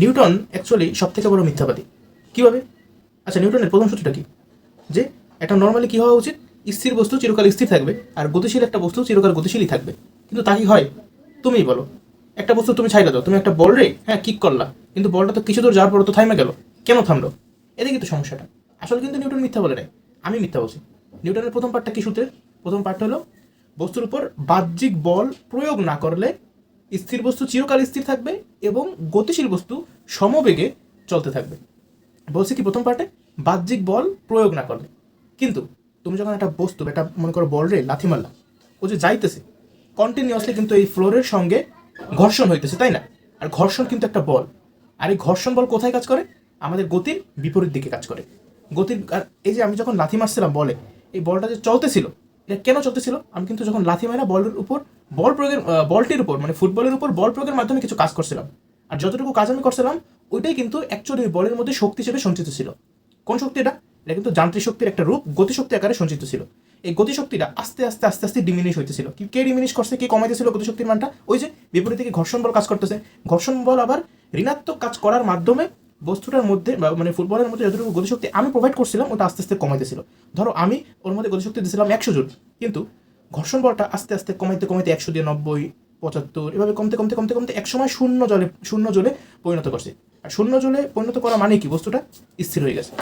Newton actually সব থেকে বড় মিথ্যাবাদী। কীভাবে? আচ্ছা, নিউটনের প্রথম সূত্রটা কি? যে একটা নর্মালি কী হওয়া উচিত? স্থির বস্তু চিরকাল স্থির থাকবে, আর গতিশীল একটা বস্তু চিরকাল গতিশীলই থাকবে। কিন্তু তা কি হয়? তুমিই বলো। একটা বস্তু তুমি ছাইড়া দাও, তুমি একটা বল রে হ্যাঁ কিক করলা, কিন্তু বলটা তো কিছু দূর যাওয়ার পর তো থামে গেল। কেন থামলো? এতে কিন্তু সমস্যাটা। আসলে কিন্তু নিউটন মিথ্যা বলে নাই, আমি মিথ্যা বলছি। নিউটনের প্রথম পার্টটা কি সূত্রের? প্রথম পার্ট হলো বস্তুর উপর বাহ্যিক বল প্রয়োগ না করলে স্থির বস্তু চিরকাল স্থির থাকবে এবং গতিশীল বস্তু সমবেগে চলতে থাকবে। বলছি কি প্রথম পার্টে? বাহ্যিক বল প্রয়োগ না করলে। কিন্তু তুমি যখন একটা বস্তু, একটা মনে করো বল রে লাথি মারলা, ও যে যাইতেছে কন্টিনিউয়াসলি কিন্তু এই ফ্লোরের সঙ্গে ঘর্ষণ হইতেছে, তাই না? আর ঘর্ষণ কিন্তু একটা বল। আর এই ঘর্ষণ বল কোথায় কাজ করে? আমাদের গতির বিপরীত দিকে কাজ করে। গতির আর এই যে আমি যখন লাথি মারছিলাম বলে, এই বলটা যে চলতেছিল, এটা কেন চলতেছিল? আমি কিন্তু যখন লাথি মারা বলের উপর বল প্রয়োগের বলটির উপর মানে ফুটবলের উপর বল প্রয়োগের মাধ্যমে কিছু কাজ করছিলাম। আর যতটুকু কাজ আমি করছিলাম ওইটাই কিন্তু অ্যাকচুয়ালি বলের মধ্যে শক্তি হিসেবে সঞ্চিত ছিল। কোন শক্তি এটা? এটা কিন্তু যান্ত্রিক শক্তির একটা রূপ, গতিশক্তি আকারে সঞ্চিত ছিল। এই গতিশক্তিটা আস্তে আস্তে আস্তে আস্তে ডিমিনিশ হইতেছিল। কে ডিমিনিশ করছে, কে কমাইতেছিল গতিশক্তির মানটা? ওই যে বিপরীত দিকে ঘর্ষণ বল কাজ করতেছে। ঘর্ষণ বল আবার ঋণাত্মক কাজ করার মাধ্যমে বস্তুটার মধ্যে মানে ফুটবলের মধ্যে যতটুকু গতিশক্তি আমি প্রোভাইড করছিলাম ওটা আস্তে আস্তে কমাইতেছিল। ধরো আমি ওর মধ্যে গতিশক্তি দিয়েছিলাম 100 জুল, কিন্তু ঘর্ষণ বলটা আস্তে আস্তে কমাইতে কমাইতে 100 দিয়ে 90, 75 এভাবে কমতে কমতে কমতে কমতে একসময় শূন্য জলে পরিণত করছে। আর শূন্য জলে পরিণত করা মানে কি? বস্তুটা স্থির হয়ে গেছে।